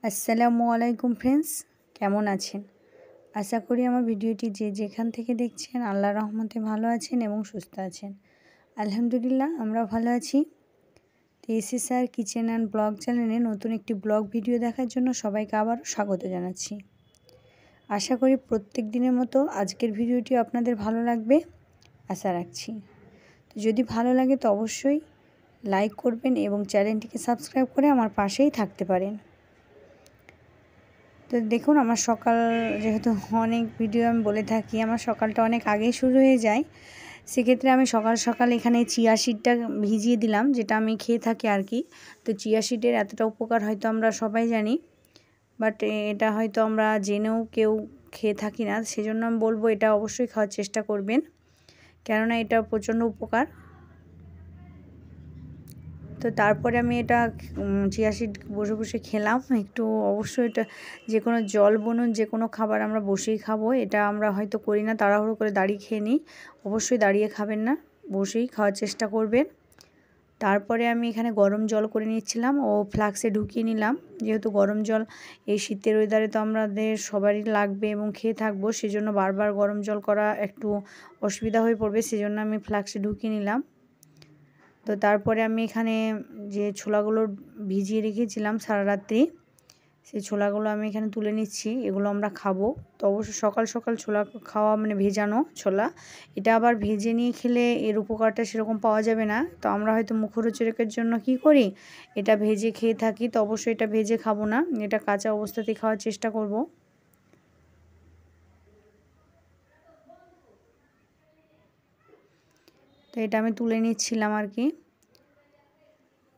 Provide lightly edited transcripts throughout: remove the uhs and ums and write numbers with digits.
আসসালামু আলাইকুম ফ্রেন্ডস, কেমন আছেন? আশা করি আমার ভিডিওটি যে যেখান থেকে দেখছেন আল্লাহর রহমতে ভালো আছেন এবং সুস্থ আছেন। আলহামদুলিল্লাহ, আমরা ভালো আছি। তো এসএসআর কিচেন অ্যান্ড ব্লগ চ্যানেলে নতুন একটি ব্লগ ভিডিও দেখার জন্য সবাইকে আবারও স্বাগত জানাচ্ছি। আশা করি প্রত্যেক দিনের মতো আজকের ভিডিওটি আপনাদের ভালো লাগবে আশা রাখছি। তো যদি ভালো লাগে তো অবশ্যই লাইক করবেন এবং চ্যানেলটিকে সাবস্ক্রাইব করে আমার পাশেই থাকতে পারেন। তো দেখুন, আমার সকাল যেহেতু অনেক ভিডিও আমি বলে থাকি, আমার সকালটা অনেক আগেই শুরু হয়ে যায়। সেক্ষেত্রে আমি সকাল সকাল এখানে চিয়া সিডটা ভিজিয়ে দিলাম, যেটা আমি খেয়ে থাকি আর কি। তো চিয়া সিডের এতটা উপকার হয়তো আমরা সবাই জানি, বাট এটা হয়তো আমরা জেনেও কেউ খেয়ে থাকি না। সেজন্য আমি বলবো এটা অবশ্যই খাওয়ার চেষ্টা করবেন, কেননা এটা প্রচণ্ড উপকার। তো তারপরে আমি এটা চিয়া সিড বসে বসে খেলাম একটু। অবশ্যই এটা যে কোনো জল বলুন, যে কোনো খাবার আমরা বসেই খাবো, এটা আমরা হয়তো করি না, তাড়াহুড়ো করে দাঁড়িয়ে খেয়ে নিই। অবশ্যই দাঁড়িয়ে খাবেন না, বসেই খাওয়ার চেষ্টা করবেন। তারপরে আমি এখানে গরম জল করে নিচ্ছিলাম ও ফ্লাক্সে ঢুকিয়ে নিলাম, যেহেতু গরম জল এই শীতের ওয়েদারে তো আমাদের সবারই লাগবে এবং খেয়ে থাকবো, সেজন্য বারবার গরম জল করা একটু অসুবিধা হয়ে পড়বে, সেজন্য আমি ফ্লাক্সে ঢুকিয়ে নিলাম। তো তারপরে আমি এখানে যে ছোলাগুলো ভিজিয়ে রেখেছিলাম সারা রাত্রি, সেই ছোলাগুলো আমি এখানে তুলে নিচ্ছি। এগুলো আমরা খাবো। তো অবশ্যই সকাল সকাল ছোলা খাওয়া মানে ভেজানো ছোলা, এটা আবার ভেজে নিয়ে খেলে এর উপকারটা সেরকম পাওয়া যাবে না। তো আমরা হয়তো মুখরোচকের জন্য কি করি, এটা ভেজে খেয়ে থাকি। তো অবশ্যই এটা ভেজে খাবো না, এটা কাঁচা অবস্থাতেই খাওয়ার চেষ্টা করব। তো এটা আমি তুলে নিচ্ছিলাম আর কি।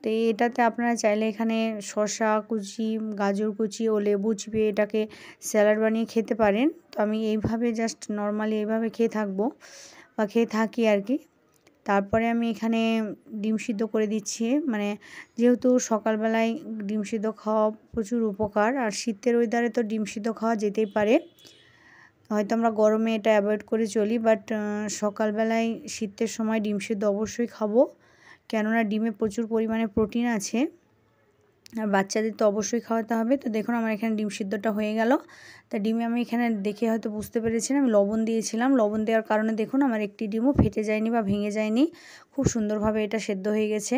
তো এটাতে আপনারা চাইলে এখানে শসা কুচি, গাজর কুচি ও লেবু চিপে এটাকে স্যালাড বানিয়ে খেতে পারেন। তো আমি এইভাবে জাস্ট নর্মালি এইভাবে খেয়ে থাকবো বা খেয়ে থাকি আর কি। তারপরে আমি এখানে ডিম সিদ্ধ করে দিচ্ছি, মানে যেহেতু সকালবেলায় ডিম সিদ্ধ খাওয়া প্রচুর উপকার, আর শীতের ওয়েদারে তো ডিম সিদ্ধ খাওয়া যেতেই পারে। হয়তো আমরা গরমে এটা অ্যাভয়েড করে চলি, বাট সকালবেলায় শীতের সময় ডিম সিদ্ধ অবশ্যই খাবো, কেননা ডিমে প্রচুর পরিমাণে প্রোটিন আছে, আর বাচ্চাদের তো অবশ্যই খাওয়াতে হবে। তো দেখুন, আমার এখানে ডিম সিদ্ধটা হয়ে গেল। তা ডিমে আমি এখানে দেখে হয়তো বুঝতে পেরেছেন আমি লবণ দিয়েছিলাম। লবণ দেওয়ার কারণে দেখুন আমার একটি ডিমও ফেটে যায়নি বা ভেঙে যায়নি, খুব সুন্দরভাবে এটা সেদ্ধ হয়ে গেছে।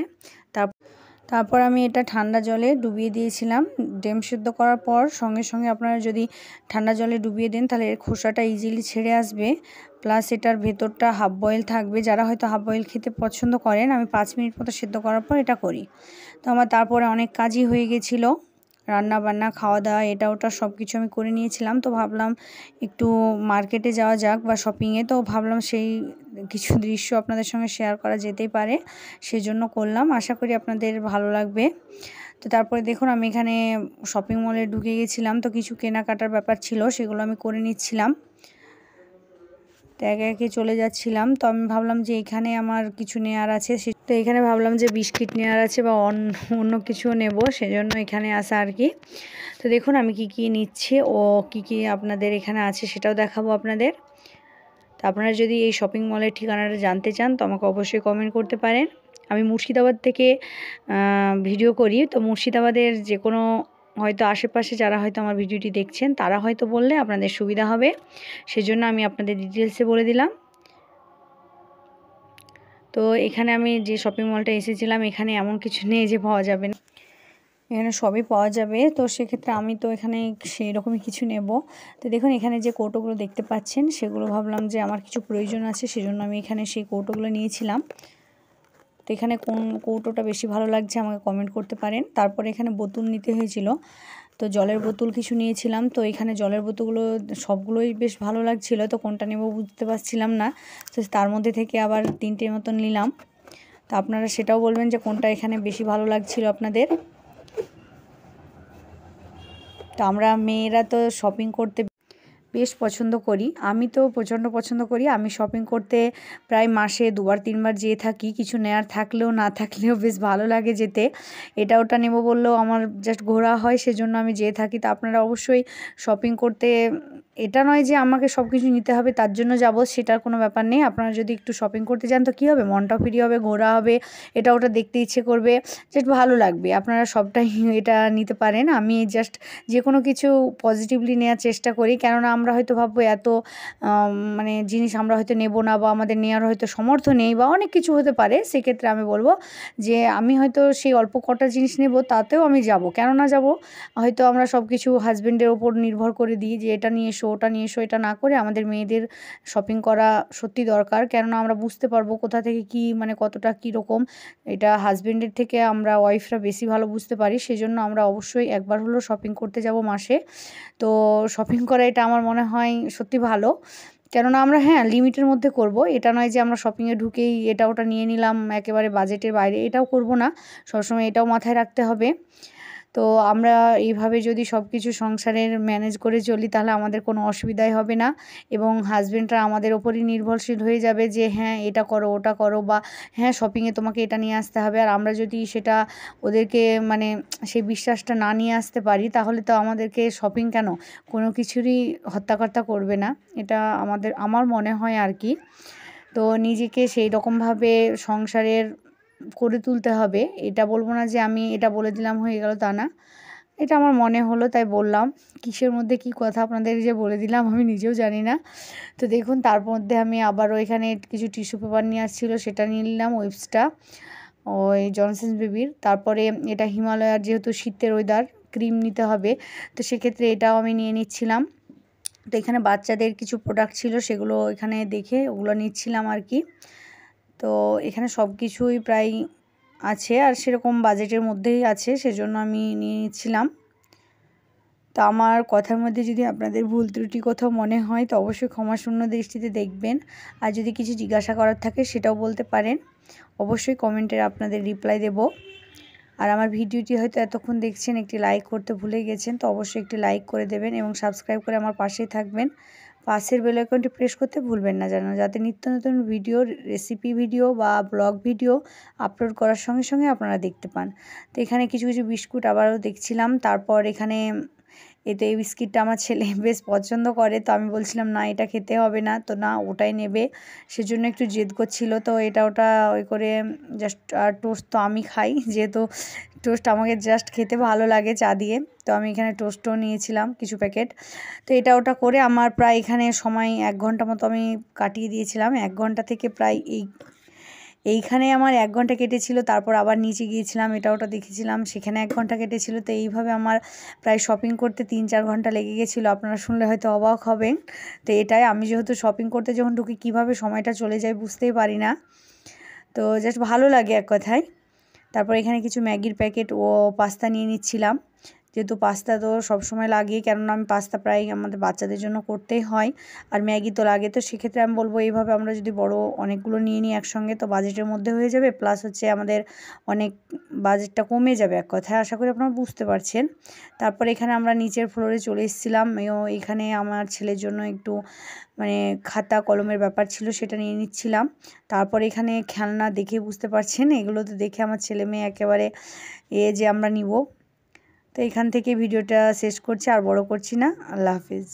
তারপর আমি এটা ঠান্ডা জলে ডুবিয়ে দিয়েছিলাম। ডিম সিদ্ধ করার পর সঙ্গে সঙ্গে আপনারা যদি ঠান্ডা জলে ডুবিয়ে দেন, তাহলে এর খোসাটা ইজিলি ছেড়ে আসবে, প্লাস এটার ভেতরটা হাফ বয়েল থাকবে। যারা হয়তো হাফ বয়েল খেতে পছন্দ করেন, আমি 5 মিনিট মতো সিদ্ধ করার পর এটা করি। তো আমার তারপরে অনেক কাজই হয়ে গেছিলো, রান্না বান্না খাওয়া দাওয়া এটা ওটা সব কিছু আমি করে নিয়েছিলাম। তো ভাবলাম একটু মার্কেটে যাওয়া যাক বা শপিংয়ে, তো ভাবলাম সেই কিছু দৃশ্য আপনাদের সঙ্গে শেয়ার করা যেতেই পারে, সেজন্য করলাম। আশা করি আপনাদের ভালো লাগবে। তো তারপরে দেখুন, আমি এখানে শপিং মলে ঢুকে গেছিলাম। তো কিছু কেনাকাটার ব্যাপার ছিল, সেগুলো আমি করে নিচ্ছিলাম। তো একে একে চলে যাচ্ছিলাম। তো আমি ভাবলাম যে এখানে আমার কিছু নেওয়ার আছে, তো এখানে ভাবলাম যে বিস্কিট নেওয়ার আছে বা অন্য কিছুও নেব, সেজন্য এখানে আসা আর কি। তো দেখুন আমি কি কি নিচ্ছি ও কি কি আপনাদের এখানে আছে সেটাও দেখাবো আপনাদের। তো আপনারা যদি এই শপিং মলের ঠিকানাটা জানতে চান তো আমাকে অবশ্যই কমেন্ট করতে পারেন। আমি মুর্শিদাবাদ থেকে ভিডিও করি। তো মুর্শিদাবাদের যে কোনো হয়তো আশেপাশে যারা হয়তো আমার ভিডিওটি দেখছেন, তারা হয়তো বললে আপনাদের সুবিধা হবে, সেজন্য আমি আপনাদের ডিটেলসে বলে দিলাম। তো এখানে আমি যে শপিং মলটা এসেছিলাম, এখানে এমন কিছু নেই যে পাওয়া যাবে না, এখানে সবই পাওয়া যাবে। তো সেক্ষেত্রে আমি তো এখানে সেই রকমই কিছু নেব। তো দেখুন এখানে যে কৌটোগুলো দেখতে পাচ্ছেন, সেগুলো ভাবলাম যে আমার কিছু প্রয়োজন আছে, সেজন্য আমি এখানে সেই কৌটোগুলো নিয়েছিলাম। তো এখানে কোন কৌটোটা বেশি ভালো লাগছে আমাকে কমেন্ট করতে পারেন। তারপরে এখানে বোতল নিতে হয়েছিল, তো জলের বোতল কিছু নিয়েছিলাম। তো এখানে জলের বোতলগুলো সবগুলোই বেশ ভালো লাগছিল, তো কোনটা নেব বুঝতে পারছিলাম না। তো তার মধ্যে থেকে আবার 3টে মতন নিলাম। তো আপনারা সেটাও বলবেন যে কোনটা এখানে বেশি ভালো লাগছিল আপনাদের। তো আমরা মেয়েরা তো শপিং করতে বেশ পছন্দ করি, আমি তো প্রচণ্ড পছন্দ করি। আমি শপিং করতে প্রায় মাসে 2-3বার যেয়ে থাকি, কিছু নেয়ার থাকলেও না থাকলেও বেশ ভালো লাগে যেতে। এটা ওটা নেব বললেও আমার জাস্ট ঘোরা হয়, সেজন্য আমি যেয়ে থাকি। তো আপনারা অবশ্যই শপিং করতে এটা নয় যে আমাকে সব কিছু নিতে হবে তার জন্য যাব, সেটার কোনো ব্যাপার নেই। আপনারা যদি একটু শপিং করতে যান তো কী হবে, মনটাও ফ্রি হবে, ঘোরা হবে, এটা ওটা দেখতে ইচ্ছে করবে, জাস্ট ভালো লাগবে। আপনারা সবটাই এটা নিতে পারেন। আমি জাস্ট যে কোনো কিছু পজিটিভলি নেওয়ার চেষ্টা করি, কেননা আমরা হয়তো ভাববো এত মানে জিনিস আমরা হয়তো নেব না, বা আমাদের নেওয়ার হয়তো সামর্থ্য নেই, বা অনেক কিছু হতে পারে। সেক্ষেত্রে আমি বলবো যে আমি হয়তো সেই অল্প কটা জিনিস নেব, তাতেও আমি যাব। কেন না যাব? হয়তো আমরা সব কিছু হাজব্যান্ডের ওপর নির্ভর করে দিই যে এটা নিয়ে এসো, ওটা নিয়ে এসো। এটা না করে আমাদের মেয়েদের শপিং করা সত্যি দরকার, কেননা আমরা বুঝতে পারবো কোথা থেকে কী মানে কতটা কীরকম। এটা হাজব্যান্ডের থেকে আমরা ওয়াইফরা বেশি ভালো বুঝতে পারি। সেজন্য আমরা অবশ্যই একবার হলেও শপিং করতে যাব মাসে। তো শপিং করা এটা আমার মনে হয় সত্যি ভালো, কেননা আমরা হ্যাঁ লিমিটের মধ্যে করব। এটা নয় যে আমরা শপিংয়ে ঢুকেই এটা ওটা নিয়ে নিলাম একেবারে বাজেটের বাইরে, এটাও করব না। সবসময় এটাও মাথায় রাখতে হবে। তো আমরা এইভাবে যদি সব কিছু সংসারের ম্যানেজ করে চলি, তাহলে আমাদের কোনো অসুবিধাই হবে না, এবং হাজব্যান্ডরা আমাদের ওপরই নির্ভরশীল হয়ে যাবে যে হ্যাঁ এটা করো, ওটা করো, বা হ্যাঁ শপিংয়ে তোমাকে এটা নিয়ে আসতে হবে। আর আমরা যদি সেটা ওদেরকে মানে সেই বিশ্বাসটা না নিয়ে আসতে পারি, তাহলে তো আমাদেরকে শপিং কেন কোনো কিছুরই হর্তাকর্তা করবে না। এটা আমার মনে হয় আর কি। তো নিজেকে সেই রকমভাবে সংসারের করে তুলতে হবে। এটা বলবো না যে আমি এটা বলে দিলাম হয়ে গেল, তা না। এটা আমার মনে হলো তাই বললাম। কিসের মধ্যে কী কথা আপনাদের যে বলে দিলাম আমি নিজেও জানি না। তো দেখুন তার মধ্যে আমি আবারও এখানে কিছু টিস্যু পেপার নিয়ে আসছিলো, সেটা নিয়ে নিলাম, ওয়েবসটা ওই জনসন্স বেবির। তারপরে এটা হিমালয়ার, যেহেতু শীতের ওয়েদার, ক্রিম নিতে হবে, তো সেক্ষেত্রে এটাও আমি নিয়ে নিচ্ছিলাম। তো এখানে বাচ্চাদের কিছু প্রোডাক্ট ছিল, সেগুলো এখানে দেখে ওগুলো নিচ্ছিলাম আর কি। তো এখানে সব কিছুই প্রায় আছে, আর সেরকম বাজেটের মধ্যেই আছে, সেজন্য আমি নিয়ে নিচ্ছিলাম। তো আমার কথার মধ্যে যদি আপনাদের ভুল ত্রুটি কোথাও মনে হয় তো অবশ্যই ক্ষমাশূন্য দৃষ্টিতে দেখবেন। আর যদি কিছু জিজ্ঞাসা করার থাকে সেটাও বলতে পারেন, অবশ্যই কমেন্টের আপনাদের রিপ্লাই দেব। আর আমার ভিডিওটি হয়তো এতক্ষণ দেখছেন, একটি লাইক করতে ভুলে গেছেন, তো অবশ্যই একটি লাইক করে দেবেন এবং সাবস্ক্রাইব করে আমার পাশেই থাকবেন। পাশের বেল আইকনটি প্রেস করতে ভুলবেন না যেন, যাতে নিত্য নতুন ভিডিও, রেসিপি ভিডিও বা ব্লগ ভিডিও আপলোড করার সঙ্গে সঙ্গে আপনারা দেখতে পান। তো এখানে কিছু কিছু বিস্কুট আবারও দেখছিলাম। তারপর এখানে এই বিস্কিটটা আমার ছেলে বেশ পছন্দ করে, তো আমি বলছিলাম না এটা খেতে হবে না, তো না ওটাই নেবে, সেজন্য একটু জেদ করছিল। তো এটা ওটা ওই করে জাস্ট, আর টোস্ট তো আমি খাই, যেহেতু টোস্ট আমাকে জাস্ট খেতে ভালো লাগে চা দিয়ে, তো আমি এখানে টোস্টও নিয়েছিলাম কিছু প্যাকেট। তো এটা ওটা করে আমার প্রায় এখানে সময় 1 ঘন্টা মতো আমি কাটিয়ে দিয়েছিলাম। 1 ঘন্টা থেকে প্রায় এইখানে আমার 1 ঘন্টা কেটেছিল, তারপর আবার নিচে গিয়েছিলাম, এটা ওটা দেখেছিলাম, সেখানে 1 ঘন্টা কেটেছিল। তো এইভাবে আমার প্রায় শপিং করতে 3-4 ঘন্টা লেগে গেছিলো। আপনারা শুনলে হয়তো অবাক হবেন। তো এটাই, আমি যেহেতু শপিং করতে যখন ঢুকি কীভাবে সময়টা চলে যায় বুঝতেই পারি না। তো জাস্ট ভালো লাগে এক কথায়। তারপর এখানে কিছু ম্যাগির প্যাকেট ও পাস্তা নিয়ে নিচ্ছিলাম, যেহেতু পাস্তা তো সবসময় লাগে, কেননা আমি পাস্তা প্রায় আমাদের বাচ্চাদের জন্য করতেই হয়, আর ম্যাগি তো লাগে। তো সেক্ষেত্রে আমি বলবো এইভাবে আমরা যদি বড় অনেকগুলো নিয়ে নিই একসঙ্গে, তো বাজেটের মধ্যে হয়ে যাবে, প্লাস হচ্ছে আমাদের অনেক বাজেটটা কমে যাবে এক কথায়। আশা করি আপনারা বুঝতে পারছেন। তারপর এখানে আমরা নিচের ফ্লোরে চলে এসেছিলাম। এখানে আমার ছেলের জন্য একটু মানে খাতা কলমের ব্যাপার ছিল, সেটা নিয়ে নিচ্ছিলাম। তারপর এখানে খেলনা দেখে বুঝতে পারছেন, এগুলো তো দেখে আমার ছেলে মেয়ে একেবারে যে আমরা নিব। তো এখান থেকে ভিডিওটা শেষ করছি, আর বড় করছি না। আল্লাহ হাফিজ।